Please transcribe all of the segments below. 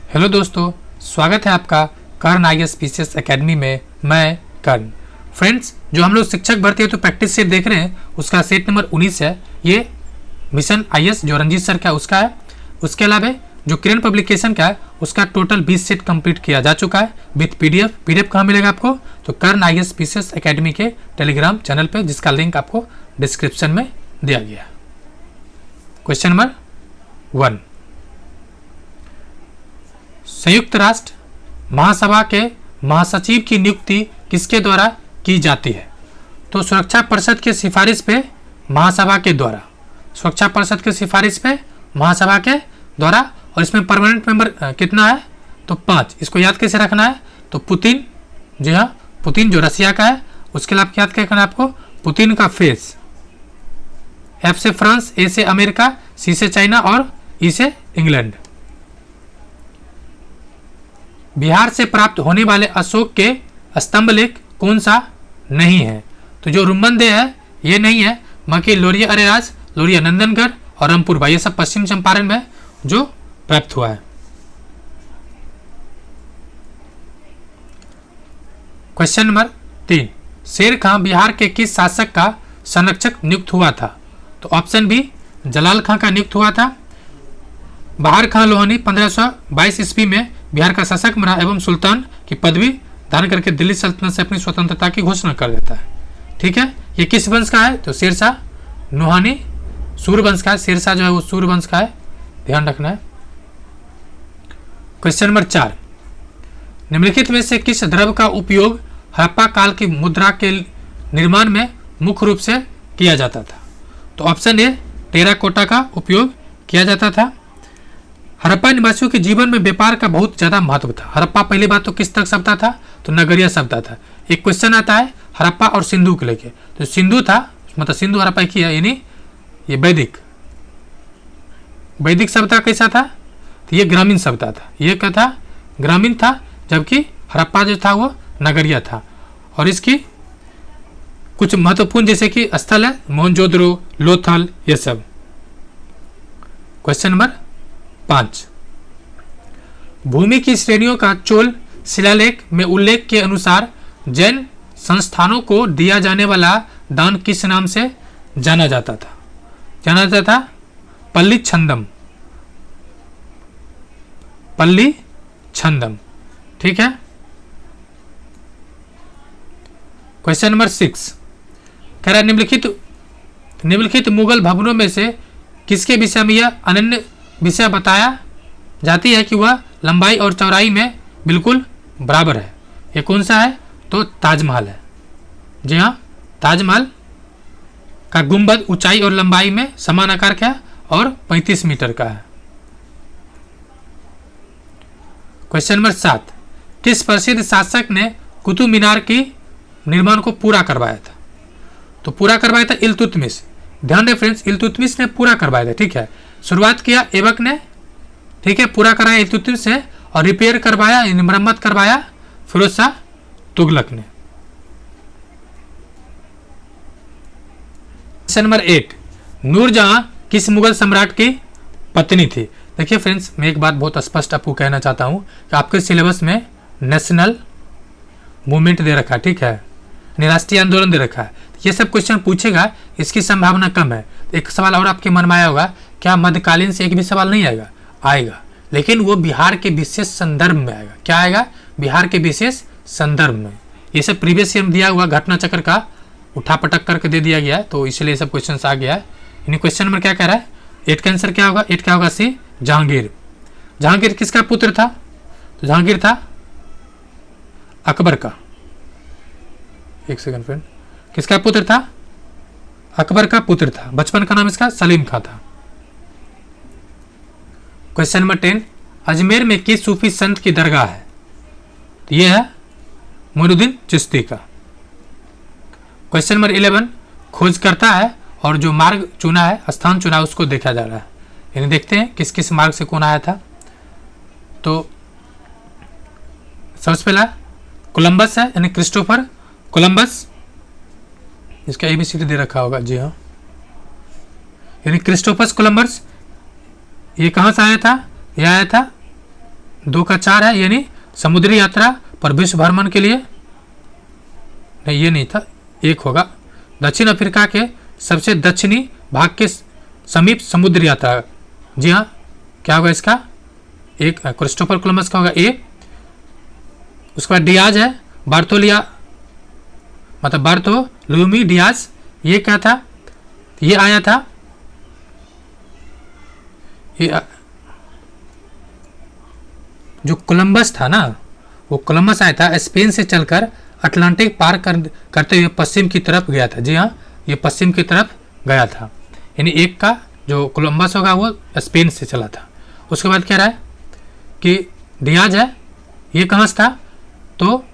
Hello दोस्तों, स्वागत है आपका कर्ण IAS PCS एकेडमी में। मैं कर्ण। फ्रेंड्स, जो हम लोग शिक्षक भर्ती है तो प्रैक्टिस सेट देख रहे हैं, उसका सेट नंबर 19 है। ये मिशन IAS जो रंजीत सर का उसका है। उसके अलावा जो किरण पब्लिकेशन का है उसका टोटल 20 सेट कंप्लीट किया जा चुका है विथ PDF कहाँ मिलेगा आपको? तो कर्ण IAS PCS एकेडमी के टेलीग्राम चैनल पे, जिसका लिंक आपको डिस्क्रिप्शन में दिया गया। क्वेश्चन नंबर 1, संयुक्त राष्ट्र महासभा के महासचिव की नियुक्ति किसके द्वारा की जाती है? तो सुरक्षा परिषद की सिफारिश पे महासभा के द्वारा, सुरक्षा परिषद की सिफारिश पे महासभा के द्वारा। और इसमें परमानेंट मेंबर कितना है? तो 5। इसको याद कैसे रखना है? तो पुतिन, जी हाँ, पुतिन जो रसिया का है, उसके लिए आपको याद क्या करना है? आपको पुतिन का फेस, F से फ्रांस, A से अमेरिका, C से चाइना और E से इंग्लैंड। बिहार से प्राप्त होने वाले अशोक के स्तंभलेख कौन सा नहीं है? तो जो रुम्बनदेह है ये नहीं है, बाकी लोरिया अरेराज, लोरिया नंदनगढ़ और रामपुरबा, ये सब पश्चिम चंपारण में जो प्राप्त हुआ है। क्वेश्चन नंबर 3, शेर खां बिहार के किस शासक का संरक्षक नियुक्त हुआ था? तो ऑप्शन बी, जलाल खां का नियुक्त हुआ था। बहार खां लोहानी 1522 ईस्वी में बिहार का शासक बना एवं सुल्तान की पदवी धारण करके दिल्ली सल्तनत से अपनी स्वतंत्रता की घोषणा कर देता है। ठीक है, ये किस वंश का है? तो शेरशाह नूहानी सूर्यवंश का है। शेरशाह जो है वो सूर्यवंश का है, ध्यान रखना है। क्वेश्चन नंबर 4, निम्नलिखित में से किस द्रव्य का उपयोग हड़प्पा काल की मुद्रा के निर्माण में मुख्य रूप से किया जाता था? तो ऑप्शन ए, टेराकोटा का उपयोग किया जाता था। हड़प्पा निवासियों के जीवन में व्यापार का बहुत ज़्यादा महत्व था। हड़प्पा पहली बात तो किस तरह सभ्यता था? तो नगरीय सभ्यता था। एक क्वेश्चन आता है हड़प्पा और सिंधु को लेके, तो सिंधु था, मतलब सिंधु हड़प्पा की है, यानी ये वैदिक सभ्यता कैसा था? तो ये ग्रामीण सभ्यता था। ये क्या था? ग्रामीण था, जबकि हड़प्पा जो था वो नगरीय था। और इसकी कुछ महत्वपूर्ण जैसे कि स्थल है मोहनजोदड़ो, लोथल, ये सब। क्वेश्चन नंबर 5, भूमि की श्रेणियों का चोल शिलालेख में उल्लेख के अनुसार जैन संस्थानों को दिया जाने वाला दान किस नाम से जाना जाता था? जाना जाता था पल्ली छंदम, पल्ली छंदम। ठीक है। क्वेश्चन नंबर 6, कह रहा निम्नलिखित मुगल भवनों में से किसके विषय में यह अनन्य विषय बताया जाती है कि वह लंबाई और चौड़ाई में बिल्कुल बराबर है? ये कौन सा है? तो ताजमहल है। जी हाँ, ताजमहल का गुंबद ऊंचाई और लंबाई में समान आकार का है और 35 मीटर का है। क्वेश्चन नंबर 7, किस प्रसिद्ध शासक ने कुतुब मीनार की निर्माण को पूरा करवाया था? तो पूरा करवाया था इल्तुतमिश। ध्यान दें फ्रेंड्स, इल्तुतमिश ने पूरा करवाया था। ठीक है, शुरुआत किया ऐबक ने, ठीक है, पूरा कराया इल्तुतमिश ने, और रिपेयर करवाया, मरम्मत करवाया फिरोज शाह तुगलक ने। क्वेश्चन नंबर 8, नूरजहां किस मुगल सम्राट की पत्नी थी? देखिए फ्रेंड्स, मैं एक बात बहुत स्पष्ट आपको कहना चाहता हूं कि आपके सिलेबस में नेशनल मूवमेंट दे रखा है, ठीक है, राष्ट्रीय आंदोलन दे रखा है। ये सब क्वेश्चन पूछेगा, इसकी संभावना कम है। एक सवाल और आपके मन में आया होगा, क्या मध्यकालीन से एक भी सवाल नहीं आएगा? आएगा, लेकिन वो बिहार के विशेष संदर्भ में आएगा। क्या आएगा? बिहार के विशेष संदर्भ में। ये सब प्रीवियस ईयर में दिया हुआ घटना चक्र का उठापटक करके दे दिया गया है, तो इसलिए सब क्वेश्चन आ गया है। यानी क्वेश्चन नंबर क्या कह रहा है? 8 का आंसर क्या होगा? 8 क्या होगा? सी, जहांगीर। जहांगीर किसका पुत्र था? तो जहांगीर था अकबर का। एक सेकंड फ्रेंड, किसका पुत्र था? अकबर का पुत्र था। बचपन का नाम इसका सलीम खां था। क्वेश्चन नंबर 10, अजमेर में किस सूफी संत की दरगाह है? तो यह है मोइनुद्दीन चिश्ती का। क्वेश्चन नंबर 11, खोज करता है और जो मार्ग चुना है, स्थान चुना है, उसको देखा जा रहा है। यानी देखते हैं किस किस मार्ग से कौन आया था। तो सबसे पहला कोलंबस है, यानी क्रिस्टोफर कोलंबस। इसका ABCD दे रखा होगा, जी हाँ, यानी क्रिस्टोफर कोलंबस। ये कहाँ से आया था? यह आया था 2 का 4 है, यानी समुद्री यात्रा पर विश्व भ्रमण के लिए, नहीं ये नहीं था, 1 होगा। दक्षिण अफ्रीका के सबसे दक्षिणी भाग के समीप समुद्री यात्रा, जी हाँ क्या होगा इसका, एक क्रिस्टोफर कोलंबस का होगा ए। उसके बाद डियाज है, बार्थोलिया मतलब बार्थोलोमी डियाज, ये क्या था, ये आया था, ये जो कोलंबस था ना, वो कोलंबस आया था स्पेन से चलकर अटलांटिक पार करते हुए पश्चिम की तरफ गया था। जी हाँ, ये पश्चिम की तरफ गया था, यानी एक का जो कोलंबस होगा वो स्पेन से चला था। उसके बाद कह रहा है कि डियाज है, ये कहाँ से था, तो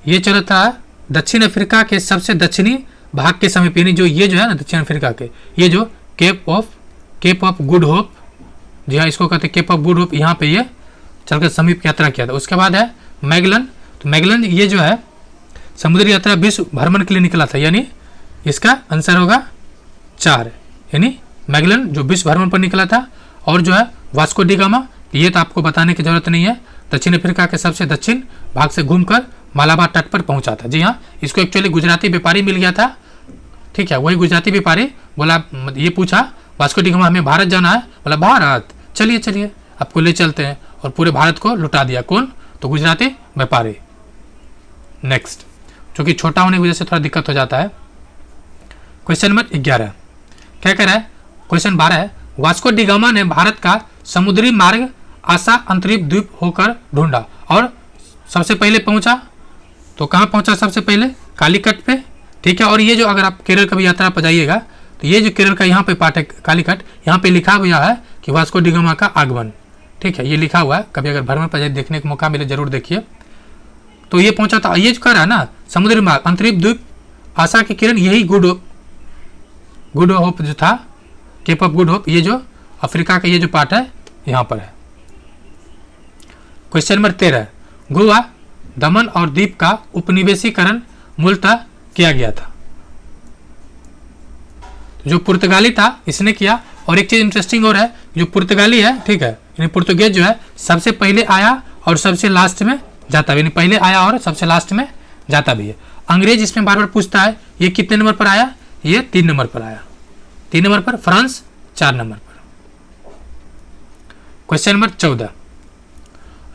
ये चला था दक्षिण अफ्रीका के सबसे दक्षिणी भाग के समीप, यानी जो ये जो है ना दक्षिण अफ्रीका के, ये जो केप ऑफ गुड होप, जी हाँ इसको कहते हैं केप ऑफ गुड होप, यहाँ पे ये चलकर समीप यात्रा किया था। उसके बाद है मैगलन, तो मैगलन ये जो है समुद्री यात्रा विश्व भ्रमण के लिए निकला था, यानी इसका आंसर होगा 4, यानी मैगलन जो विश्व भ्रमण पर निकला था। और जो है वास्को डी गामा, ये तो आपको बताने की जरूरत नहीं है, दक्षिण अफ्रीका के सबसे दक्षिण भाग से घूमकर मालाबार तट पर पहुंचा था। जी हाँ, इसको एक्चुअली गुजराती व्यापारी मिल गया था, ठीक है, वही गुजराती व्यापारी बोला, ये पूछा वास्को डी गामा हमें भारत जाना है, बोला भारत, चलिए चलिए आपको ले चलते हैं, और पूरे भारत को लुटा दिया। कौन, तो गुजराती व्यापारी। नेक्स्ट, क्योंकि छोटा होने की वजह से थोड़ा दिक्कत हो जाता है। क्वेश्चन नंबर 11 क्या कह रहा है, क्वेश्चन 12 है, वास्को डी गामा ने भारत का समुद्री मार्ग आशा अंतरिक्ष द्वीप होकर ढूंढा और सबसे पहले पहुंचा, तो कहाँ पहुंचा सबसे पहले, कालीकट पे, ठीक है। और ये जो अगर आप केरल कभी यात्रा पर जाइएगा तो ये जो केरल का यहाँ पे पार्ट है कालीकट, यहाँ पे लिखा हुआ है कि वास्को डी गामा का आगमन, ठीक है, ये लिखा हुआ है, कभी अगर भ्रमण पर देखने का मौका मिले जरूर देखिए। तो ये पहुंचा था, ये जो कह रहा है ना समुद्री मार्ग अंतरिक्ष द्वीप आशा की किरण, यही गुड होप जो था, केप ऑफ गुड होप, ये जो अफ्रीका का ये जो पार्ट है यहाँ पर है। क्वेश्चन नंबर 13, गोवा, दमन और दीप का उपनिवेशीकरण मूलतः किया गया था, जो पुर्तगाली था इसने किया। और एक चीज इंटरेस्टिंग और है, जो पुर्तगाली है, ठीक है, यानी पुर्तगेज जो है सबसे पहले आया और सबसे लास्ट में जाता भी, यानी पहले आया और सबसे लास्ट में जाता भी है। अंग्रेज इसमें बार बार पूछता है, ये कितने नंबर पर आया, ये 3 नंबर पर आया, 3 नंबर पर। फ्रांस 4 नंबर पर। क्वेश्चन नंबर 14,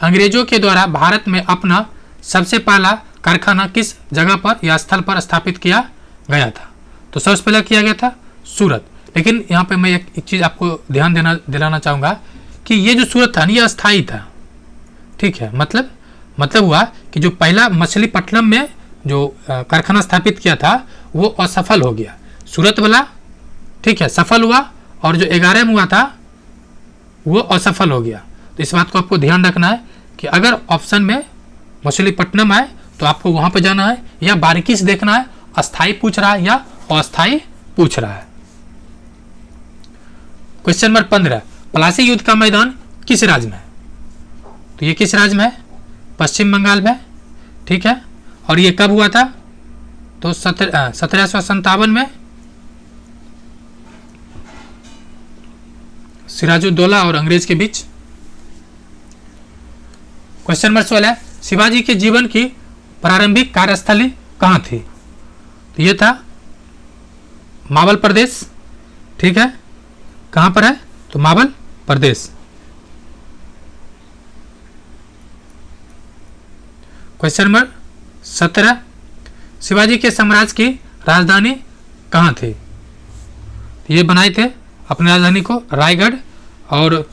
अंग्रेजों के द्वारा भारत में अपना सबसे पहला कारखाना किस जगह पर या स्थल पर स्थापित किया गया था, तो सबसे पहले किया गया था सूरत। लेकिन यहाँ पे मैं एक चीज़ आपको ध्यान दिलाना चाहूँगा कि ये जो सूरत था ना ये अस्थायी था, ठीक है, मतलब हुआ कि जो पहला मछलीपट्टनम में जो कारखाना स्थापित किया था वो असफल हो गया, सूरत वाला, ठीक है, सफल हुआ, और जो 11 में हुआ था वो असफल हो गया। तो इस बात को आपको ध्यान रखना है कि अगर ऑप्शन में मछलीपट्टनम आए तो आपको वहाँ पर जाना है, या बारीकी से देखना है अस्थायी पूछ रहा है या अस्थायी पूछ रहा है। क्वेश्चन नंबर 15, पलासी युद्ध का मैदान किस राज्य में है, तो ये किस राज्य में है, पश्चिम बंगाल में, ठीक है। और ये कब हुआ था, तो 1757 में सिराजुद्दौला और अंग्रेज के बीच। क्वेश्चन नंबर 16, शिवाजी के जीवन की प्रारंभिक कार्यस्थली कहाँ थी, तो ये था मावल प्रदेश, ठीक है, कहाँ पर है, तो मावल प्रदेश। क्वेश्चन नंबर 17, शिवाजी के साम्राज्य की राजधानी कहाँ थी, तो ये बनाए थे अपनी राजधानी को रायगढ़। और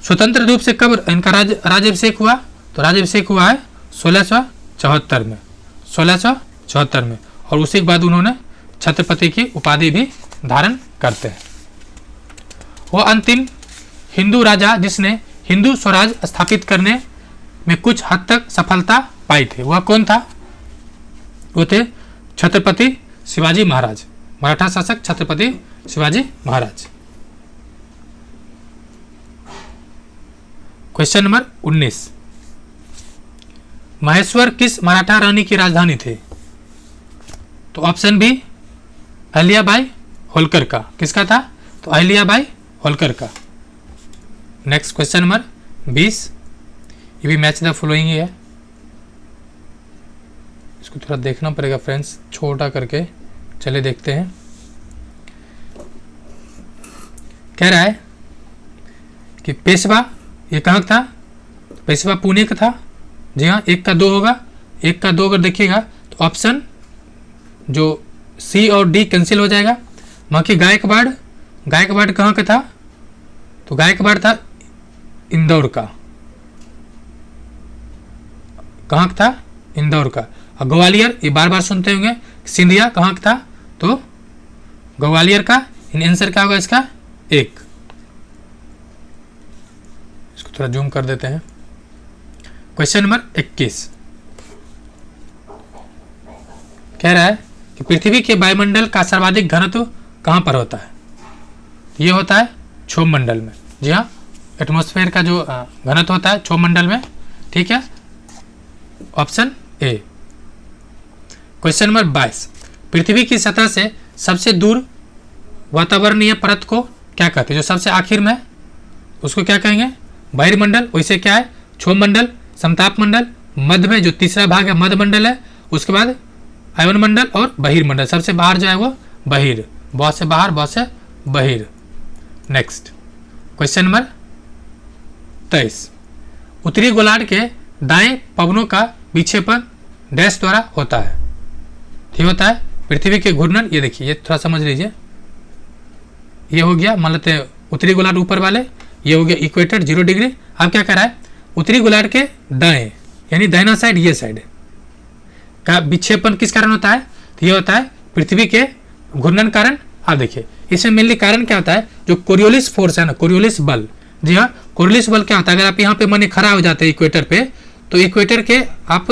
स्वतंत्र रूप से कब इनका राज्याभिषेक हुआ, तो राज्याभिषेक हुआ है 1674 में, 1674 में। और उसी के बाद उन्होंने छत्रपति की उपाधि भी धारण करते हैं। वो अंतिम हिंदू राजा जिसने हिंदू स्वराज स्थापित करने में कुछ हद तक सफलता पाई थी, वह कौन था, वो थे छत्रपति शिवाजी महाराज, मराठा शासक छत्रपति शिवाजी महाराज। क्वेश्चन नंबर 19, महेश्वर किस मराठा रानी की राजधानी थी, तो ऑप्शन बी अहिल्याबाई होलकर का, किसका था, तो अहिल्याबाई होलकर का। Next question number 20। ये भी मैच द फॉलोइंग ही है, इसको थोड़ा देखना पड़ेगा फ्रेंड्स छोटा करके। चलिए देखते हैं। कह रहा है कि पेशवा ये कहाँ था, पेशवा पुणे का था। जी हाँ, 1 का 2 होगा, 1 का 2 अगर देखिएगा तो ऑप्शन जो सी और डी कैंसिल हो जाएगा। वहाँ की गायकवाड़, गायकवाड़ कहाँ का था, तो गायकवाड़ था इंदौर का। कहाँ का था, इंदौर का। और ग्वालियर ये बार बार सुनते होंगे, सिंधिया कहाँ का था, तो ग्वालियर का। इन आंसर क्या होगा इसका, 1। इसको थोड़ा जूम कर देते हैं। क्वेश्चन नंबर 21 कह रहा है कि पृथ्वी के वायुमंडल का सर्वाधिक घनत्व कहाँ पर होता है। ये होता है क्षोभ मंडल में। जी हाँ, एटमॉस्फेयर का जो घनत्व होता है क्षोभ मंडल में। ठीक है, ऑप्शन ए। क्वेश्चन नंबर 22 पृथ्वी की सतह से सबसे दूर वातावरणीय परत को क्या कहते हैं, जो सबसे आखिर में उसको क्या कहेंगे, बहिर्मंडल। वैसे क्या है, क्षोभ मंडल, समताप मंडल, मध्य में जो तीसरा भाग है मध्य मंडल है, उसके बाद आयवन मंडल और बहिर्मंडल। सबसे बाहर जो है वो बहिर, बहुत से बाहर बहुत से बहिर। नेक्स्ट क्वेश्चन नंबर 23 उत्तरी गोलार्ध के दाएं पवनों का विक्षेपण डैश द्वारा होता है। ठीक होता है पृथ्वी के घूर्णन। ये देखिए, ये थोड़ा समझ लीजिए। ये हो गया मान लेते हैं उत्तरी गोलार्ध ऊपर वाले, ये हो गया इक्वेटर 0 डिग्री। अब क्या कर रहा है, उत्तरी गोलार्ध के दाएं यानी दाहिना साइड, ये साइड का विक्षेपण किस कारण होता है, तो ये होता है पृथ्वी के घूर्णन कारण। आप देखिए इसमें मेनली कारण क्या होता है, जो कोरियोलिस फोर्स है ना, कोरियोलिस बल। जी हाँ, कोरियोलिस बल क्या होता है, अगर आप यहाँ पे माने खड़ा हो जाते हैं इक्वेटर पे, तो इक्वेटर के आप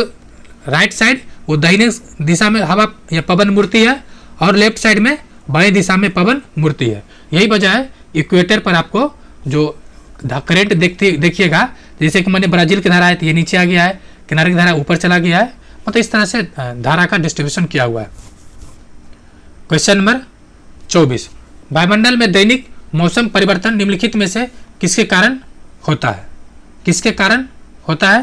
राइट साइड वो दाहिने दिशा में हवा या पवन मुड़ती है, और लेफ्ट साइड में बाएं दिशा में पवन मुड़ती है। यही वजह है इक्वेटर पर आपको जो करंट देखिएगा, जैसे कि मैंने ब्राजील की धारा है तो ये नीचे आ गया है, किनारे की धारा ऊपर चला गया है, मतलब इस तरह से धारा का डिस्ट्रीब्यूशन किया हुआ है। क्वेश्चन नंबर 24 वायुमंडल में दैनिक मौसम परिवर्तन निम्नलिखित में से किसके कारण होता है, किसके कारण होता है,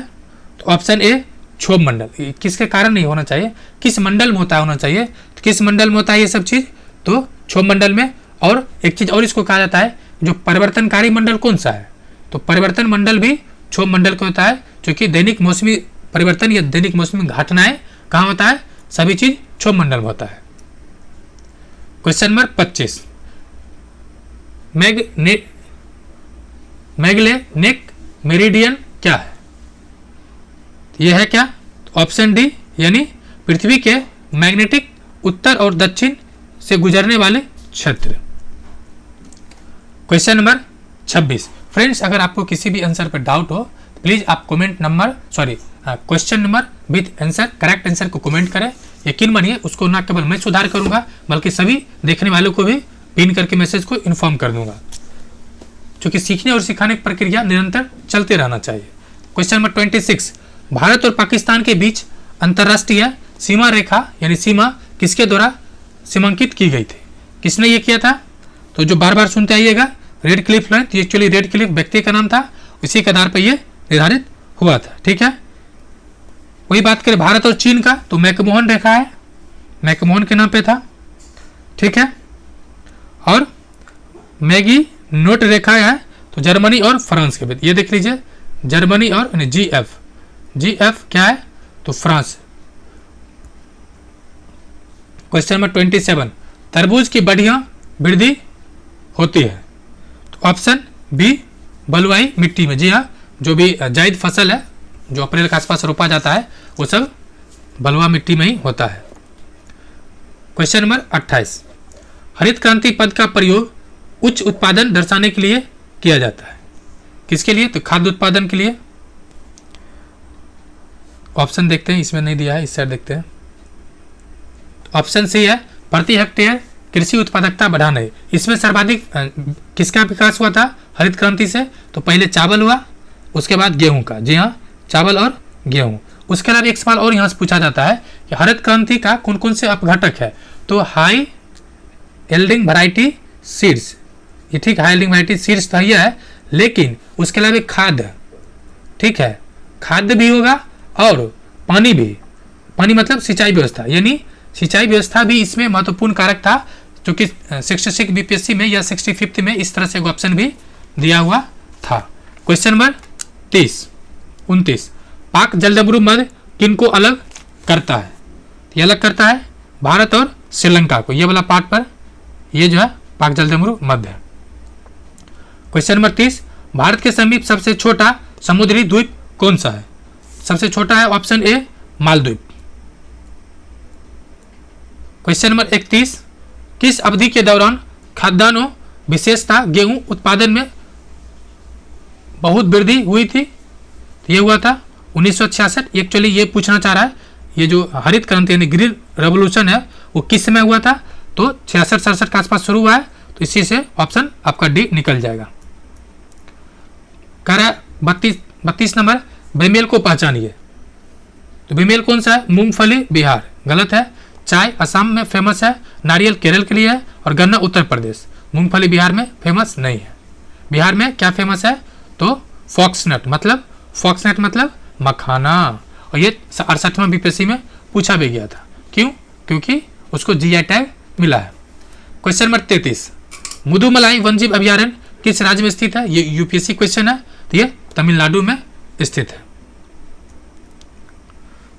तो ऑप्शन ए क्षोभ मंडल। किसके कारण नहीं होना चाहिए, किस मंडल में होना चाहिए, तो किस मंडल में होता है ये सब चीज, तो क्षोभ मंडल में। और एक चीज और इसको कहा जाता है, जो परिवर्तनकारी मंडल कौन सा है, तो परिवर्तन मंडल भी क्षोभ मंडल का होता है, क्योंकि दैनिक मौसमी परिवर्तन या दैनिक मौसमी घटनाएं कहाँ होता है, सभी चीज क्षोभ मंडल में होता है। क्वेश्चन नंबर 25 मैग्लेनेक मेरिडियन क्या है, यह है क्या, तो ऑप्शन डी यानी पृथ्वी के मैग्नेटिक उत्तर और दक्षिण से गुजरने वाले क्षेत्र। क्वेश्चन नंबर 26 फ्रेंड्स, अगर आपको किसी भी आंसर पर डाउट हो प्लीज आप question number with answer, correct answer को कमेंट करें। यकीन मानिए उसको ना केवल मैं सुधार करूंगा बल्कि सभी देखने वालों को भी पिन करके मैसेज को इन्फॉर्म कर दूंगा, क्योंकि सीखने और सिखाने की प्रक्रिया निरंतर चलते रहना चाहिए। क्वेश्चन नंबर 26 भारत और पाकिस्तान के बीच अंतर्राष्ट्रीय सीमा रेखा यानी सीमा किसके द्वारा सीमांकित की गई थी, किसने ये किया था, तो जो बार बार सुनते आइएगा रेड क्लिफ लाइन, ये एक्चुअली रेड क्लिफ व्यक्ति का नाम था, इसी के आधार पर यह निर्धारित हुआ था। ठीक है, वही बात करें भारत और चीन का, तो मैकमोहन रेखा है, मैकमोहन के नाम पे था। ठीक है, और मैगी नोट रेखा है, तो जर्मनी और फ्रांस के बीच। ये देख लीजिए जर्मनी और जीएफ क्या है, तो फ्रांस। क्वेश्चन नंबर 27 तरबूज की बढ़िया वृद्धि होती है, तो ऑप्शन बी बलुआई मिट्टी में। जी हाँ, जो भी जायद फसल है जो अप्रैल के आसपास रोपा जाता है वो सब बलुआ मिट्टी में ही होता है। क्वेश्चन नंबर 28 हरित क्रांति पद का प्रयोग उच्च उत्पादन दर्शाने के लिए किया जाता है, किसके लिए, तो खाद्य उत्पादन के लिए। ऑप्शन देखते हैं, इसमें नहीं दिया है, इस साइड देखते हैं। ऑप्शन सी है प्रति हेक्टेयर कृषि उत्पादकता बढ़ाने। इसमें सर्वाधिक किसका विकास हुआ था हरित क्रांति से, तो पहले चावल हुआ, उसके बाद गेहूं का। जी हाँ, चावल और गेहूं। उसके अलावा एक सवाल और यहाँ से पूछा जाता है कि हरित क्रांति का कौन कौन से अपघटक है, तो हाई यील्डिंग वैरायटी सीड्स। ये ठीक हाई यील्डिंग वैरायटी सीड्स तो यह है, लेकिन उसके अलावा एक खाद ठीक है, खाद्य भी होगा और पानी भी। पानी मतलब सिंचाई व्यवस्था, यानी सिंचाई व्यवस्था भी इसमें महत्वपूर्ण कारक था, जो कि 66 बीपीएससी में या 65 में इस तरह से एक ऑप्शन भी दिया हुआ था। क्वेश्चन नंबर 29, पाक जलदस्यु मध्य किनको अलग करता है? ये अलग करता है भारत और श्रीलंका को, ये वाला पार्ट पर ये जो है पाक जलदस्यु मध्य है। क्वेश्चन नंबर 30, भारत के समीप सबसे छोटा समुद्री द्वीप कौन सा है? सबसे छोटा है option A Maldives. Question number 31, किस अवधि के दौरान खाद्यान्नों विशेषता गेहूं उत्पादन में बहुत वृद्धि हुई थी? ये हुआ था 1966। एक्चुअली ये पूछना चाह रहा है, ये जो हरित क्रांति यानी ग्रीन रेवोल्यूशन है वो किस समय हुआ था? तो 66-67 के आसपास शुरू हुआ है, तो इसी से ऑप्शन आपका डी निकल जाएगा। कह रहा है 32 नंबर, बेमेल को पहचानिए। तो बेमेल कौन सा है? मूंगफली बिहार, गलत है। चाय असम में फेमस है, नारियल केरल के लिए है और गन्ना उत्तर प्रदेश। मूंगफली बिहार में फेमस नहीं है। बिहार में क्या फेमस है? तो फॉक्सनट मतलब मखाना, और ये 68वां बीपीएससी में पूछा भी गया था। क्यों? क्योंकि उसको जीआई टैग मिला है। क्वेश्चन नंबर 33, मुदुमलाई वन्यजीव अभयारण्य किस राज्य में स्थित है? ये यूपीएससी क्वेश्चन है, तो ये तमिलनाडु में स्थित है।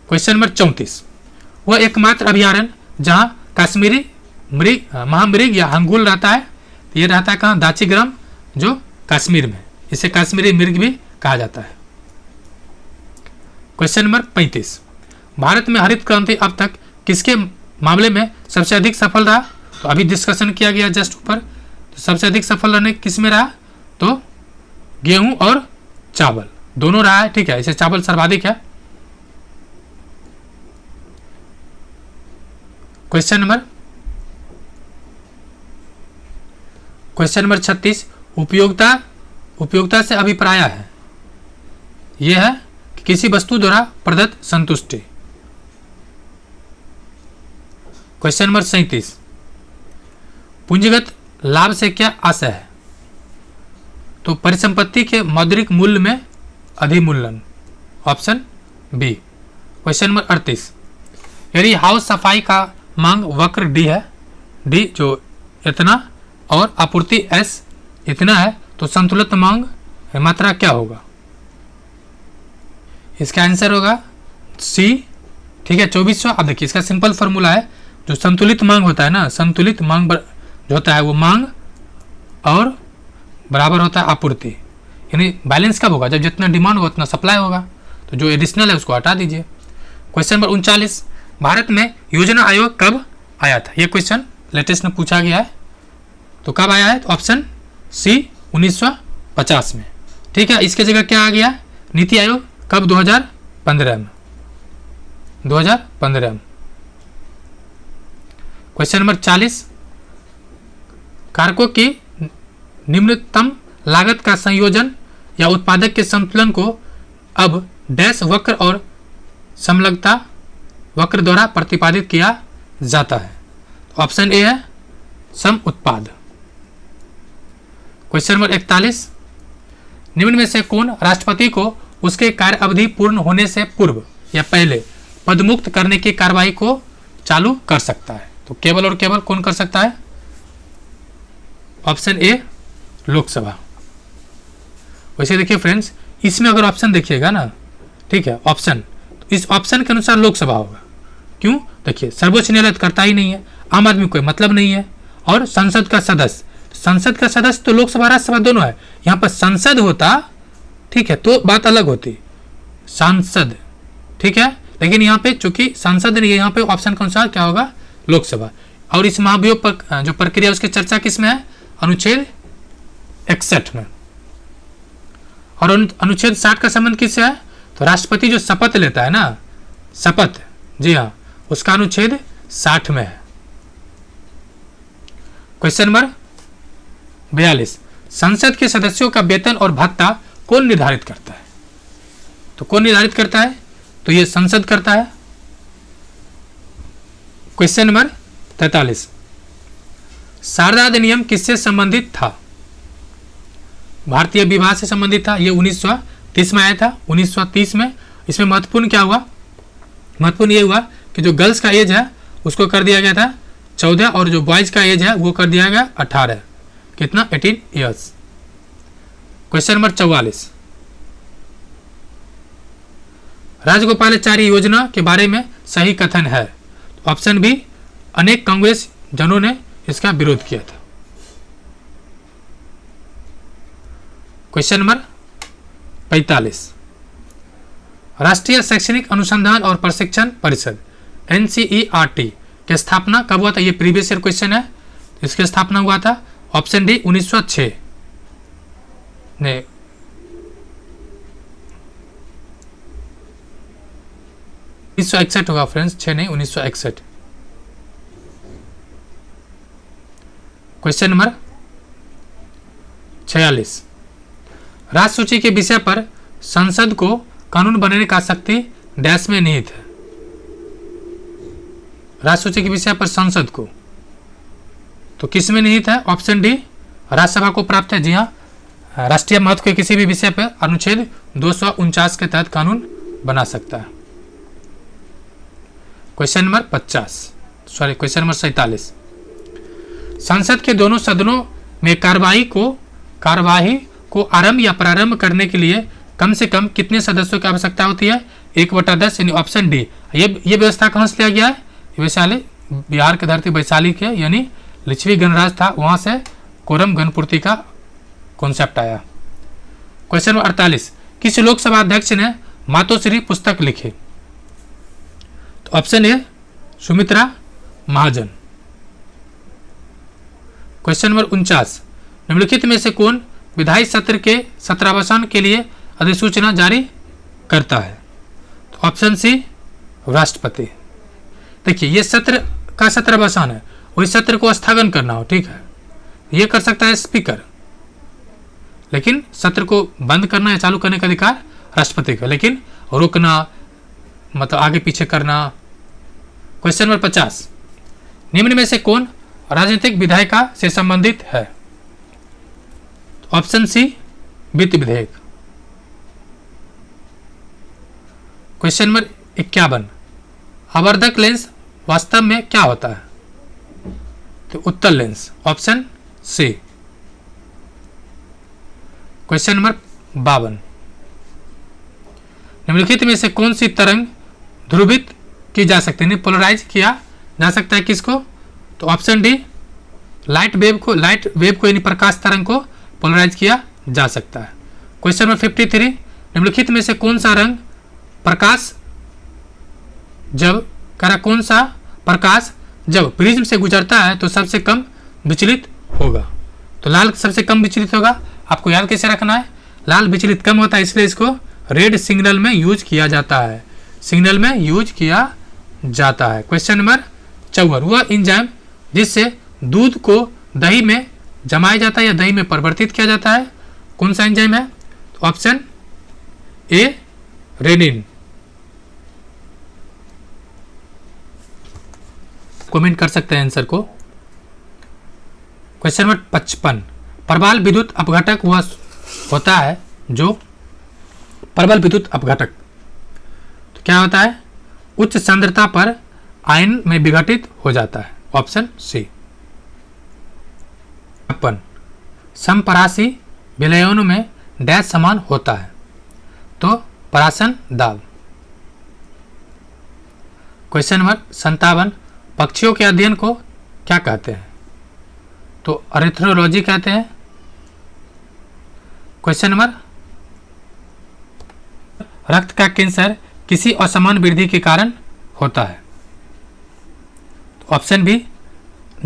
क्वेश्चन नंबर 34, वह एकमात्र अभयारण्य जहां कश्मीरी महामृग या हंगुल रहता है, तो ये रहता है कहाँ? दाचीग्राम, जो कश्मीर में। इसे कश्मीरी मृग भी कहा जाता है। क्वेश्चन नंबर 35, भारत में हरित क्रांति अब तक किसके मामले में सबसे अधिक सफल रहा? तो अभी डिस्कशन किया गया जस्ट ऊपर, तो सबसे अधिक सफल रहने किस में रहा? तो गेहूं और चावल दोनों रहा है, ठीक है। इसे चावल सर्वाधिक है। क्वेश्चन नंबर 36, उपयोगिता से अभिप्राय है, यह है कि किसी वस्तु द्वारा प्रदत्त संतुष्टि। क्वेश्चन नंबर 37, पूंजीगत लाभ से क्या आशय है? तो परिसंपत्ति के मौद्रिक मूल्य में अधिमूल्यन, ऑप्शन बी। क्वेश्चन नंबर 38, यदि हाउस सफाई का मांग वक्र डी है, डी जो इतना और आपूर्ति एस इतना है, तो संतुलित मांग मात्रा क्या होगा? इसका आंसर होगा सी, ठीक है, 2400। अब देखिए इसका सिंपल फॉर्मूला है, जो संतुलित मांग होता है ना, संतुलित मांग जो होता है वो मांग और बराबर होता है आपूर्ति, यानी बैलेंस कब होगा? जब जितना डिमांड होगा उतना सप्लाई होगा, तो जो एडिशनल है उसको हटा दीजिए। क्वेश्चन नंबर 39, भारत में योजना आयोग कब आया था? ये क्वेश्चन लेटेस्ट में पूछा गया है, तो कब आया है? तो ऑप्शन सी 1950 में, ठीक है। इसके जगह क्या आ गया? नीति आयोग कब? 2015 में, 2015 में। क्वेश्चन नंबर 40, कारकों की निम्नतम लागत का संयोजन या उत्पादक के संतुलन को अब डैश वक्र और समलग्नता वक्र द्वारा प्रतिपादित किया जाता है। ऑप्शन ए है सम उत्पाद। क्वेश्चन नंबर 41, निम्न में से कौन राष्ट्रपति को उसके कार्य अवधि पूर्ण होने से पूर्व या पहले पदमुक्त करने की कार्रवाई को चालू कर सकता है? तो केवल और केवल कौन कर सकता है? Option A Lok Sabha. वैसे देखिए फ्रेंड्स, इसमें अगर ऑप्शन देखिएगा ना, ठीक है, ऑप्शन, तो इस ऑप्शन के अनुसार लोकसभा होगा। क्यों? देखिए सर्वोच्च न्यायालय करता ही नहीं है, आम आदमी कोई मतलब नहीं है, और संसद का सदस्य तो लोकसभा राज्यसभा दोनों है। यहाँ पर संसद होता, ठीक है, तो बात अलग होती, सांसद, ठीक है, लेकिन यहाँ पे चूंकि सांसद नहीं है, यहाँ पे ऑप्शन के अनुसार क्या होगा? लोकसभा। और इस महाभियोग पर जो प्रक्रिया उसकी चर्चा किस में है? अनुच्छेद 61 में। और अनुच्छेद 60 का संबंध किससे है? तो राष्ट्रपति जो शपथ लेता है ना, शपथ, जी हाँ, उसका अनुच्छेद 60 में है। क्वेश्चन नंबर 42, संसद के सदस्यों का वेतन और भत्ता कौन निर्धारित करता है? तो कौन निर्धारित करता है? तो ये संसद करता है। क्वेश्चन नंबर 43, शारदा अधिनियम किससे संबंधित था? भारतीय विवाह से संबंधित था। ये 30 में आया था, 1930 में। इसमें महत्वपूर्ण क्या हुआ, महत्वपूर्ण ये हुआ कि जो गर्ल्स का एज है उसको कर दिया गया था 14 और जो बॉयज़ का एज है वो कर दिया गया 18। कितना, 18 ईयर्स। क्वेश्चन नंबर 44, राजगोपालाचारी योजना के बारे में सही कथन है। तो ऑप्शन बी, अनेक कांग्रेस जनों ने इसका विरोध किया था। क्वेश्चन नंबर 45, राष्ट्रीय शैक्षणिक अनुसंधान और प्रशिक्षण परिषद NCERT की स्थापना कब हुआ था? ये प्रीवियस ईयर क्वेश्चन है। इसकी स्थापना हुआ था ऑप्शन डी 1906 ने। 1961 होगा फ्रेंड्स, 6 नहीं 1961। क्वेश्चन नंबर 46, राज्य सूची के विषय पर संसद को कानून बनाने का शक्ति डैश में निहित है। राज्य सूची के विषय पर संसद को तो किस में निहित है? ऑप्शन डी, राज्यसभा को प्राप्त है। जी हाँ, राष्ट्रीय महत्व के किसी भी विषय पर अनुच्छेद 249 के तहत कानून बना सकता है। क्वेश्चन नंबर 47, संसद के दोनों सदनों में कार्यवाही को आरंभ या प्रारंभ करने के लिए कम से कम कितने सदस्यों की आवश्यकता होती है? 1/10 यानी ऑप्शन डी। ये व्यवस्था कहाँ से लिया गया है? वैशाली, बिहार की धरती वैशाली के यानी लिच्छवी गणराज्य था, वहाँ से कोरम गणपूर्ति का कॉन्सेप्ट आया। क्वेश्चन नंबर 48, किस लोकसभा अध्यक्ष ने मातोश्री पुस्तक लिखी? तो option A, Sumitra Mahajan. Question number 49, निम्नलिखित में से कौन विधायी सत्र के सत्रावसान के लिए अधिसूचना जारी करता है? तो ऑप्शन सी, राष्ट्रपति। देखिए, ये सत्र का सत्रावसान है, वही सत्र को स्थगन करना हो, ठीक है, ये कर सकता है स्पीकर, लेकिन सत्र को बंद करना या चालू करने का अधिकार राष्ट्रपति का, लेकिन रोकना मतलब आगे पीछे करना। क्वेश्चन नंबर 50, निम्न में से कौन राजनीतिक विधायिका से संबंधित है? ऑप्शन सी, वित्त विधेयक। क्वेश्चन नंबर 51, आवर्धक लेंस वास्तव में क्या होता है? तो उत्तल lens, option C. Question number 52, निम्नलिखित में से कौन सी तरंग ध्रुवित की जा सकती है, पोलराइज किया जा सकता है किसको? तो ऑप्शन डी, लाइट वेव को यानी प्रकाश तरंग को पोलराइज किया जा सकता है। क्वेश्चन नंबर 53, निम्नलिखित में से कौन सा रंग प्रकाश जब प्रिज्म से गुजरता है तो सबसे कम विचलित होगा? तो लाल सबसे कम विचलित होगा। आपको याद कैसे रखना है? लाल विचलित कम होता है, इसलिए इसको रेड सिग्नल में यूज किया जाता है, क्वेश्चन नंबर 54, वह एंजाइम जिससे दूध को दही में जमाया जाता है या दही में परिवर्तित किया जाता है, कौन सा एंजाइम है? तो ऑप्शन ए, रेनिन। कमेंट कर सकते हैं आंसर को। क्वेश्चन नंबर 55, प्रबल विद्युत अपघटक वह होता है जो प्रबल विद्युत अपघटक तो क्या होता है? उच्च सांद्रता पर आयन में विघटित हो जाता है, ऑप्शन सी। समपरासी विलयनों में डैश समान होता है, तो परासन दाब। क्वेश्चन नंबर 57, पक्षियों के अध्ययन को क्या कहते हैं? तो अरेथ्रोलॉजी कहते हैं। क्वेश्चन नंबर, रक्त का कैंसर किसी असमान वृद्धि के कारण होता है? तो ऑप्शन बी,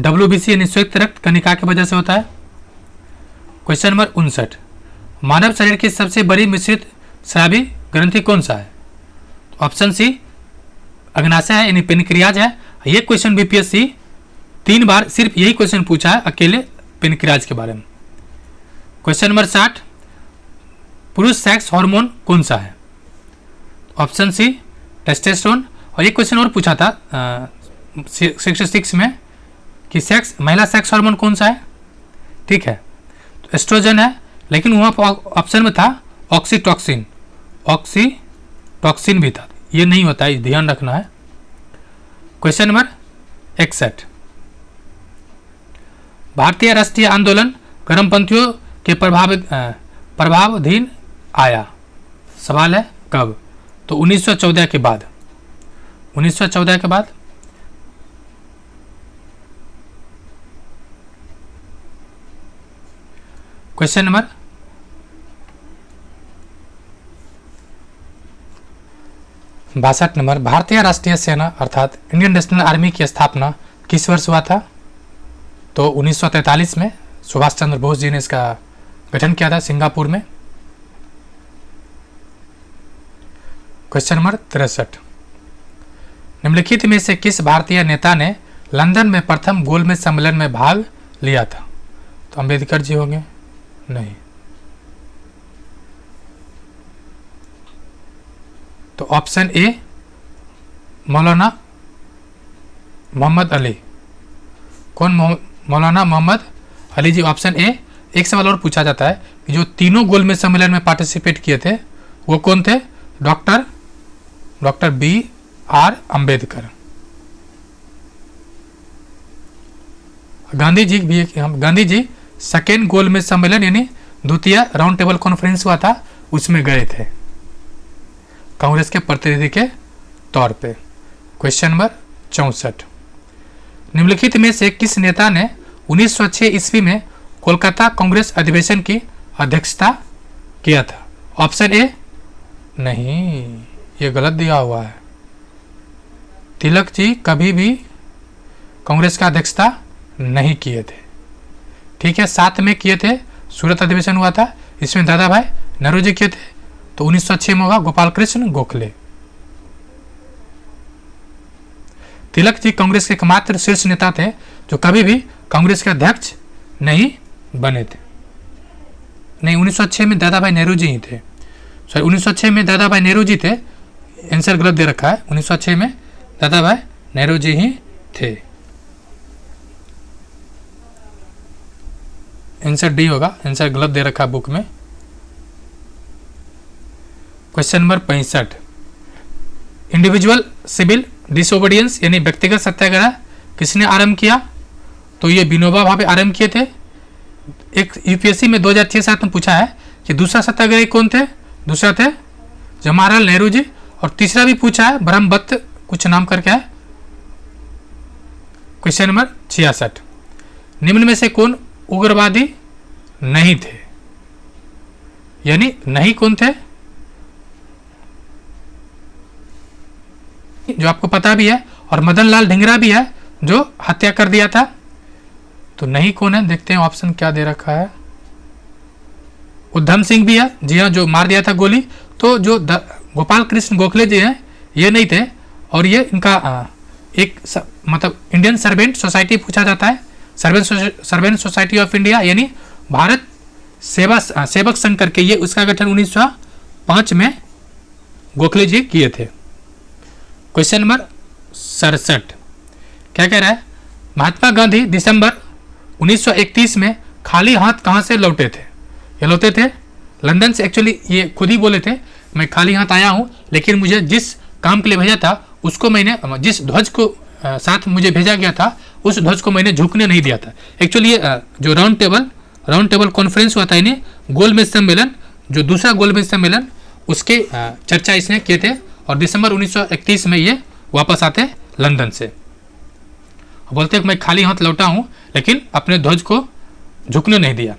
WBC यानी श्वेत रक्त कणिका की वजह से होता है। क्वेश्चन नंबर 59, मानव शरीर की सबसे बड़ी मिश्रित स्रावी ग्रंथि कौन सा है? तो ऑप्शन सी, अग्नाशय है यानी पेनक्रियाज है। ये क्वेश्चन बीपीएससी 3 बार सिर्फ यही क्वेश्चन पूछा है अकेले पेनक्रियाज के बारे में। क्वेश्चन नंबर 60, पुरुष सेक्स हार्मोन कौन सा है? Option C, testosterone. और एक क्वेश्चन और पूछा था 66 में कि महिला सेक्स हार्मोन कौन सा है? ठीक है, तो एस्ट्रोजन है, लेकिन वहाँ पर ऑप्शन में था ऑक्सीटॉक्सिन, ऑक्सीटॉक्सिन भी था। ये नहीं होता है, ध्यान रखना है। क्वेश्चन नंबर 61, भारतीय राष्ट्रीय आंदोलन गर्मपंथियों के प्रभावाधीन आया। सवाल है कब? तो 1914 के बाद। 1914 के बाद। क्वेश्चन नंबर 62 नंबर, भारतीय राष्ट्रीय सेना अर्थात इंडियन नेशनल आर्मी की स्थापना किस वर्ष हुआ था? तो 1943 में सुभाष चंद्र बोस जी ने इसका गठन किया था सिंगापुर में। क्वेश्चन नंबर 63, निम्नलिखित में से किस भारतीय नेता ने लंदन में प्रथम गोलमेज सम्मेलन में भाग लिया था? तो अंबेडकर जी होंगे? नहीं। तो ऑप्शन ए मौलाना मोहम्मद अली। कौन? मौलाना मोहम्मद अली जी, ऑप्शन ए। एक सवाल और पूछा जाता है कि जो तीनों गोलमेज सम्मेलन में पार्टिसिपेट किए थे वो कौन थे? Doctor B R Ambedkar. Gandhi ji भी, गांधी जी सेकेंड गोलमेज सम्मेलन यानी द्वितीय राउंड टेबल कॉन्फ्रेंस हुआ था, उसमें गए थे कांग्रेस के प्रतिनिधि के तौर पे। क्वेश्चन नंबर 64, निम्नलिखित में से किस नेता ने 1906 ईस्वी में कोलकाता कांग्रेस अधिवेशन की अध्यक्षता किया था? ऑप्शन ए नहीं, ये गलत दिया हुआ है। तिलक जी कभी भी कांग्रेस का अध्यक्षता नहीं किए थे। ठीक है, 7 में किए थे, सूरत अधिवेशन हुआ था, इसमें दादा भाई नेहरू जी किए थे। तो 1906 में होगा गोपाल कृष्ण गोखले। तिलक जी कांग्रेस के एकमात्र शीर्ष नेता थे जो कभी भी कांग्रेस के अध्यक्ष नहीं बने थे। नहीं, 1906 में दादा भाई नेहरू जी ही थे। सॉरी, 1906 में दादा भाई नेहरू जी थे। आंसर गलत दे रखा है, 1906 में दादा भाई नेहरू जी ही थे। आंसर डी होगा, आंसर गलत दे रखा बुक में। Question number 65, individual civil disobedience यानी व्यक्तिगत सत्याग्रह किसने आरंभ किया? तो ये विनोबा भावे आरंभ किए थे। एक यूपीएससी में 2006-7 में पूछा है कि दूसरा सत्याग्रही कौन थे? दूसरा थे जवाहरलाल नेहरू जी, और तीसरा भी पूछा है ब्रह्मदत्त कुछ नाम करके है। क्वेश्चन नंबर 66, निम्न में से कौन उग्रवादी नहीं थे? यानी नहीं कौन थे? जो आपको पता भी है, और मदन लाल ढींगरा भी है जो हत्या कर दिया था। तो नहीं कौन है? देखते हैं ऑप्शन क्या दे रखा है। उधम सिंह भी है, जी हाँ, जो मार दिया था गोली। तो जो गोपाल कृष्ण गोखले जी हैं ये नहीं थे, और ये इनका एक मतलब इंडियन सर्वेंट सोसाइटी पूछा जाता है, सर्वेंट सोसाइटी ऑफ इंडिया यानी भारत सेवक संघ करके, ये उसका गठन 1905 में गोखले जी किए थे। क्वेश्चन नंबर 67, क्या कह रहा है? महात्मा गांधी दिसंबर 1931 में खाली हाथ कहां से लौटे थे? ये लौटे थे लंदन से। एक्चुअली ये खुद ही बोले थे, मैं खाली हाथ आया हूं, लेकिन मुझे जिस काम के लिए भेजा था उसको मैंने, जिस ध्वज को साथ मुझे भेजा गया था उस ध्वज को मैंने झुकने नहीं दिया था। एक्चुअली जो राउंड टेबल कॉन्फ्रेंस हुआ था, इन्हें गोलमेज सम्मेलन, जो दूसरा गोलमेज सम्मेलन, उसके चर्चा इसने किए थे, और दिसंबर 1931 में ये वापस आते लंदन से। बोलते हैं कि मैं खाली हाथ लौटा हूं, लेकिन अपने ध्वज को झुकने नहीं दिया।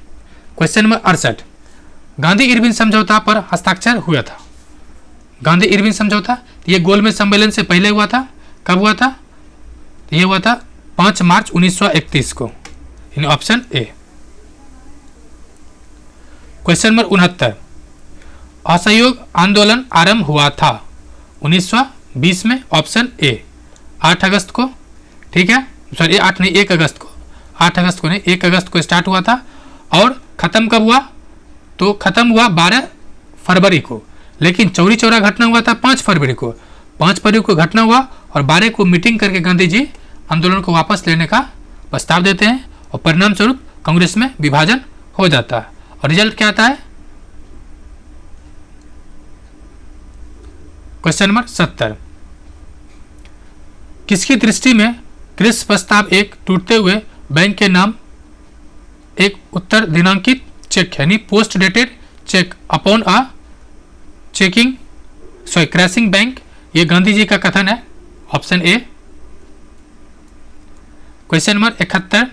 क्वेश्चन नंबर 68, गांधी इरविन समझौता पर हस्ताक्षर हुआ था। गांधी इरविन समझौता ये गोलमेज सम्मेलन से पहले हुआ था। कब हुआ था? ये हुआ था 5 मार्च 1931 को, इन ऑप्शन ए। क्वेश्चन नंबर 69, असहयोग आंदोलन आरंभ हुआ था 1920 में, ऑप्शन ए 8 अगस्त को। ठीक है, सॉरी 8 नहीं 1 अगस्त को, 8 अगस्त को नहीं 1 अगस्त को स्टार्ट हुआ था, और खत्म कब हुआ? तो खत्म हुआ 12 फरवरी को, लेकिन चौरी चौरा घटना हुआ था 5 फरवरी को। 5 फरवरी को घटना हुआ, और 12 को मीटिंग करके गांधी जी आंदोलन को वापस लेने का प्रस्ताव देते हैं, और परिणाम स्वरूप कांग्रेस में विभाजन हो जाता है। और रिजल्ट क्या आता है? क्वेश्चन नंबर 70, किसकी दृष्टि में कृषि प्रस्ताव एक टूटते हुए बैंक के नाम एक उत्तर दिनांकित चेक यानी post dated cheque upon a crashing bank, ये गांधी जी का कथन है, option A. Question number 71,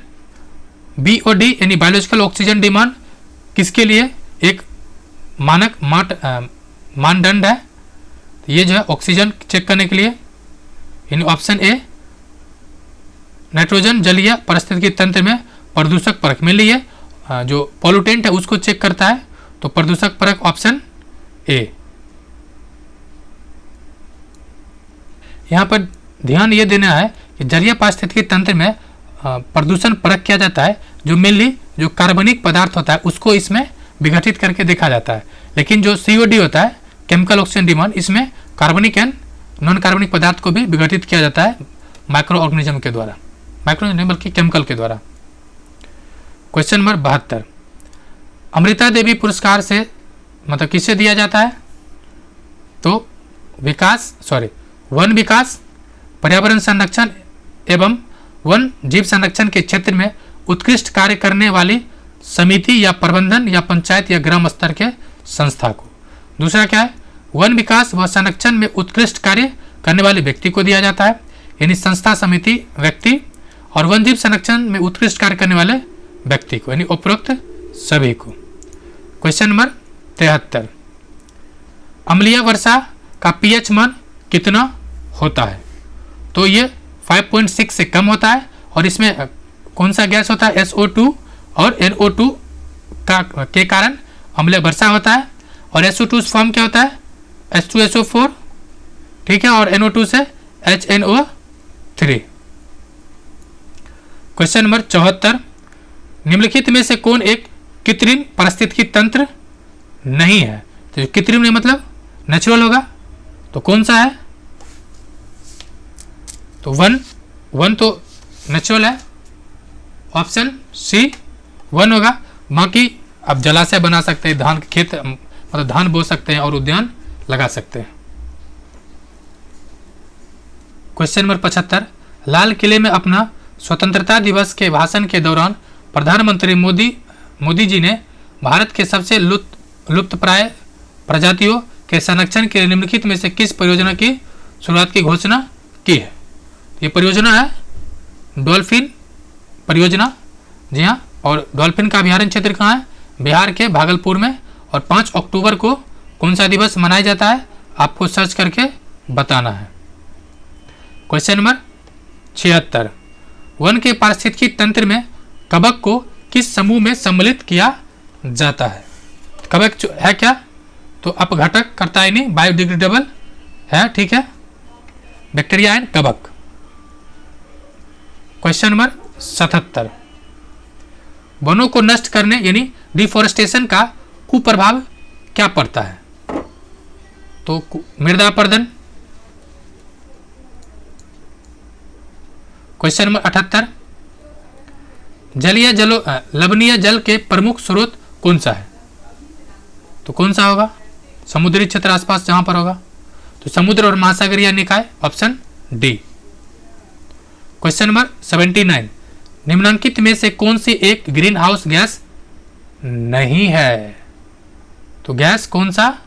BOD यानी बायोलॉजिकल ऑक्सीजन डिमांड किसके लिए एक मानदंड है, ये जो है ऑक्सीजन चेक करने के लिए, यानी ऑप्शन ए। नाइट्रोजन जलीय पारिस्थितिकी तंत्र में प्रदूषक परख में लिए जो पॉल्यूटेंट है उसको चेक करता है, तो प्रदूषक परख ऑप्शन ए। यहाँ पर ध्यान ये देना है कि जलीय पारिस्थितिकी तंत्र में प्रदूषण परख किया जाता है, जो मेनली जो कार्बनिक पदार्थ होता है उसको इसमें विघटित करके देखा जाता है, लेकिन जो COD होता है केमिकल ऑक्सीजन डिमांड, इसमें कार्बनिक एंड नॉन कार्बनिक पदार्थ को भी विघटित किया जाता है माइक्रो ऑर्गेनिज्म के द्वारा, माइक्रो नहीं बल्कि केमिकल के द्वारा। क्वेश्चन नंबर 72, अमृता देवी पुरस्कार से मतलब किसे दिया जाता है, तो वन विकास, पर्यावरण संरक्षण एवं वन जीव संरक्षण के क्षेत्र में उत्कृष्ट कार्य करने वाली समिति या प्रबंधन या पंचायत या ग्राम स्तर के संस्था को। दूसरा क्या है, वन विकास व संरक्षण में उत्कृष्ट कार्य करने वाले व्यक्ति को दिया जाता है, यानी संस्था, समिति, व्यक्ति, और वन जीव संरक्षण में उत्कृष्ट कार्य करने वाले व्यक्ति को, यानी उपरोक्त सभी को। क्वेश्चन नंबर 73, अम्लीय वर्षा का pH मान कितना होता है, तो ये 5.6 से कम होता है, और इसमें कौन सा गैस होता है, SO2 और NO2 के कारण अम्लीय वर्षा होता है, और SO2 फॉर्म क्या होता है, H2SO4, ठीक है, और NO2 से HNO3। क्वेश्चन नंबर 74, निम्नलिखित में से कौन एक कृत्रिम पारिस्थितिकी तंत्र नहीं है, तो कृत्रिम नहीं मतलब नेचुरल होगा, तो कौन सा है, तो वन तो नेचुरल है, ऑप्शन सी वन होगा। बाकी आप जलाशय बना सकते हैं, धान के खेत मतलब धान बो सकते हैं और उद्यान लगा सकते हैं। क्वेश्चन नंबर 75, लाल किले में अपना स्वतंत्रता दिवस के भाषण के दौरान प्रधानमंत्री मोदी जी ने भारत के सबसे लुप्तप्राय प्रजातियों के संरक्षण के निम्नलिखित में से किस परियोजना की शुरुआत की घोषणा की है, ये परियोजना है डॉल्फिन परियोजना, जी हाँ, और डॉल्फिन का अभ्यारण्य क्षेत्र कहाँ है, बिहार के भागलपुर में, और 5 अक्टूबर को कौन सा दिवस मनाया जाता है, आपको सर्च करके बताना है। क्वेश्चन नंबर 76, वन के पारिस्थितिकी तंत्र में कवक को किस समूह में सम्मिलित किया जाता है, कवक है क्या, तो अपघटक करता है नहीं, बायोडिग्रेडेबल है, ठीक है, बैक्टीरिया एंड कवक। क्वेश्चन नंबर 77, वनों को नष्ट करने यानी डिफोरेस्टेशन का कुप्रभाव क्या पड़ता है, तो मृदा अपरदन। क्वेश्चन नंबर 78, लवणीय जल के प्रमुख स्रोत कौन सा है, तो कौन सा होगा, समुद्री क्षेत्र आसपास जहां पर होगा, तो समुद्र और महासागरीय निकाय, ऑप्शन डी। क्वेश्चन नंबर 79, निम्नलिखित में से कौन सी एक ग्रीन हाउस गैस नहीं है, तो गैस कौन सा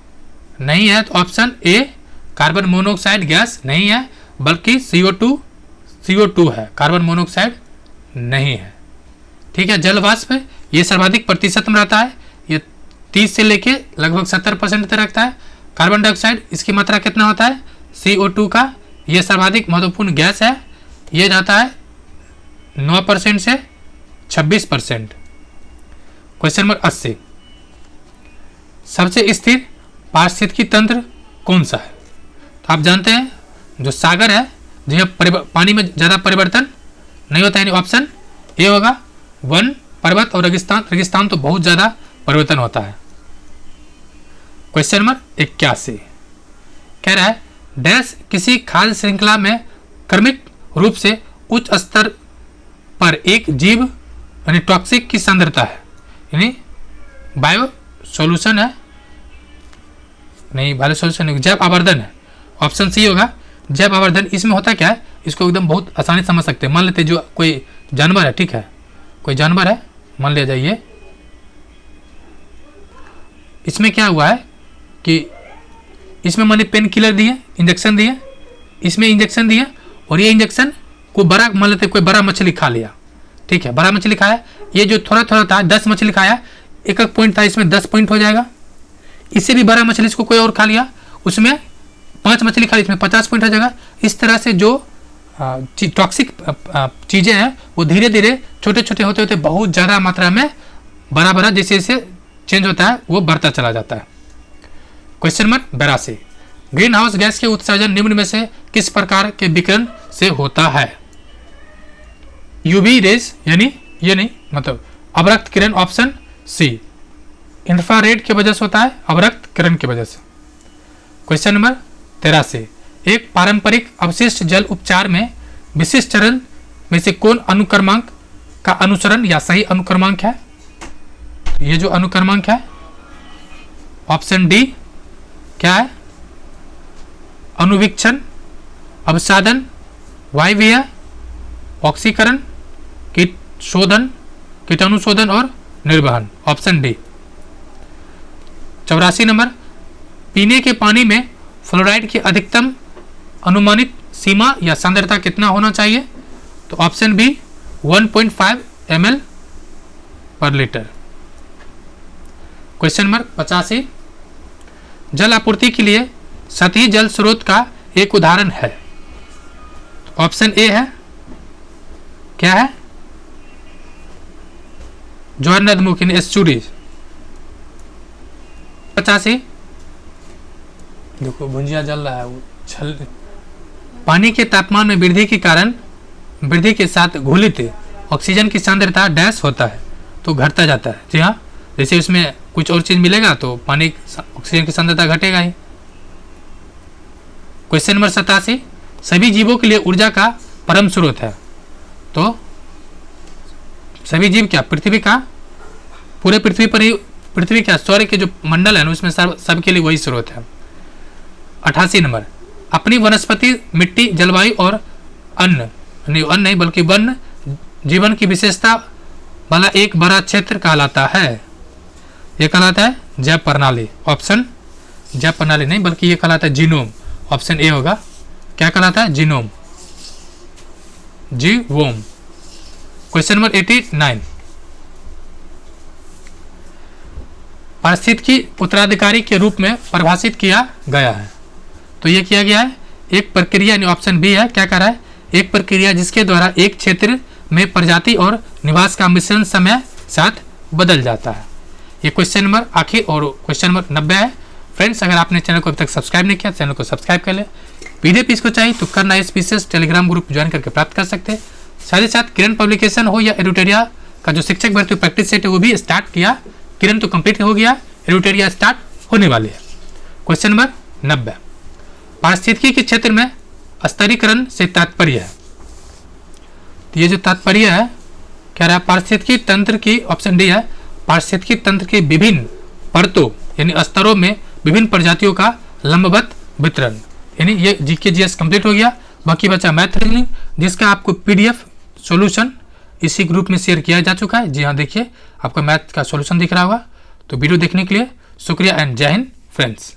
नहीं है, तो option A carbon monoxide gas नहीं है, बल्कि CO2 है, कार्बन मोनोऑक्साइड नहीं है, ठीक है। जल वाष्प ये सर्वाधिक प्रतिशत में रहता है, ये 30 से लेके लगभग 70% तक रखता है। कार्बन डाइऑक्साइड इसकी मात्रा कितना होता है, CO2 का ये सर्वाधिक महत्वपूर्ण गैस है, ये जाता है 9% से 26%। क्वेश्चन नंबर 80, सबसे स्थिर पारिस्थितिकी तंत्र कौन सा है, तो आप जानते हैं जो सागर है, जहाँ पानी में ज़्यादा परिवर्तन नहीं होता है, ऑप्शन ए होगा। वन, पर्वत और रेगिस्तान तो बहुत ज़्यादा परिवर्तन होता है। क्वेश्चन नंबर 81 कह रहा है, डैश किसी खाद्य श्रृंखला में क्रमिक रूप से उच्च स्तर पर एक जीव यानी टॉक्सिक की सांद्रता है, यानी बायो सॉल्यूशन है, नहीं बायो सॉल्यूशन नहीं, जैव आवर्धन है, ऑप्शन सी होगा जैव आवर्धन। इसमें होता क्या है, इसको एकदम बहुत आसानी से समझ सकते हैं। मान लेते जो कोई जानवर है, ठीक है, कोई जानवर है, मान लिया जाइए, इसमें क्या हुआ है कि इसमें मैंने पेन किलर दिए, इंजेक्शन दिए, इसमें इंजेक्शन दिए, और ये इंजेक्शन को बड़ा, मान लेते कोई बड़ा मछली खा लिया, ठीक है, बड़ा मछली खाया, ये जो थोड़ा थोड़ा था 10 मछली खाया, एक पॉइंट था, इसमें 10 पॉइंट हो जाएगा। इससे भी बड़ा मछली इसको कोई और खा लिया, उसमें 5 मछली खा ली, इसमें 50 पॉइंट हो जाएगा। इस तरह से जो टॉक्सिक चीज़ें हैं वो धीरे धीरे छोटे छोटे होते होते बहुत ज़्यादा मात्रा में बड़ा बड़ा जैसे जैसे चेंज होता है वो बढ़ता चला जाता है। Question number 82, green house gas के उत्सर्जन निम्न में से किस प्रकार के विकिरण से होता है? यूवी रेज, यानी ये नहीं, मतलब अवरक्त किरण, ऑप्शन सी। इंफ्रारेड की वजह से होता है, अवरक्त किरण की वजह से। क्वेश्चन नंबर 83, एक पारंपरिक अवशिष्ट जल उपचार में विशिष्ट चरण में से कौन अनुक्रमांक का अनुसरण या सही अनुक्रमांक है? ये जो अनुक्रमांक है ऑप्शन डी क्या है? अनुवीक्षण, अवसादन, वायवीय, ऑक्सीकरण, कीट शोधन, कीटाणु शोधन और निर्वहन, ऑप्शन डी। 84 नंबर, पीने के पानी में फ्लोराइड की अधिकतम अनुमानित सीमा या सांद्रता कितना होना चाहिए? तो ऑप्शन बी 1.5 ml पर लीटर। क्वेश्चन नंबर 85, जल आपूर्ति के लिए सतही जल स्रोत का एक उदाहरण है। तो ऑप्शन ए है, क्या है? ज्वार नदमुख, एस्चुरीज। 85, देखो भुंजिया जल रहा है, वो छल। पानी के तापमान में वृद्धि के कारण वृद्धि के साथ घुलित ऑक्सीजन की सांद्रता डैश होता है, तो घटता जाता है। जी हाँ, जैसे उसमें कुछ और चीज मिलेगा तो पानी ऑक्सीजन की सांद्रता घटेगा ही। क्वेश्चन नंबर 87, सभी जीवों के लिए ऊर्जा का परम स्रोत है। तो सभी जीव क्या, पृथ्वी का, पूरे पृथ्वी पर ही, पृथ्वी क्या, सौर के जो मंडल है ना उसमें सबके लिए वही स्रोत है। 88 नंबर, अपनी वनस्पति, मिट्टी, जलवायु और अन्न नहीं बल्कि वन जीवन की विशेषता वाला एक बड़ा क्षेत्र कहलाता है। यह कहलाता है जैव प्रणाली। ऑप्शन जैव प्रणाली नहीं बल्कि यह कहलाता है जीनोम, ऑप्शन ए होगा। क्या कहलाता है? जीनोम, जीवोम। क्वेश्चन नंबर 89, पारिस्थितिकी उत्तराधिकारी के रूप में परिभाषित किया गया है। तो यह किया गया है एक प्रक्रिया, ऑप्शन बी है। क्या कर रहा है? एक प्रक्रिया जिसके द्वारा एक क्षेत्र में प्रजाति और निवास का मिश्रण समय साथ बदल जाता है। ये क्वेश्चन नंबर आखिर और क्वेश्चन नंबर 90 है। फ्रेंड्स, अगर आपने चैनल को अभी तक सब्सक्राइब नहीं किया, चैनल को सब्सक्राइब कर ले। पीडीएफ इसको चाहिए तो करना स्पीसीएस टेलीग्राम ग्रुप ज्वाइन करके प्राप्त कर सकते हैं। साथ ही साथ किरण पब्लिकेशन हो या एडुटेरिया का जो शिक्षक भर्ती प्रैक्टिस सेट है वो भी स्टार्ट किया। किरण तो कंप्लीट हो गया, एडुटेरिया स्टार्ट होने वाली है। क्वेश्चन नंबर 90, पारिस्थितिकी के क्षेत्र में स्तरीकरण से तात्पर्य है। तो ये जो तात्पर्य है कह रहा है पारिस्थितिकी तंत्र की, ऑप्शन डी है, पारिस्थितिकी तंत्र के विभिन्न परतों यानी स्तरों में विभिन्न प्रजातियों का लंबवत वितरण। यानी ये जीके जीएस कंप्लीट हो गया। बाकी बचा मैथ रीजनिंग, जिसका आपको पीडीएफ सॉल्यूशन इसी ग्रुप में शेयर किया जा चुका है। जी हाँ, देखिए आपका मैथ का सॉल्यूशन दिख रहा होगा। तो वीडियो देखने के लिए शुक्रिया एंड जय हिंद फ्रेंड्स।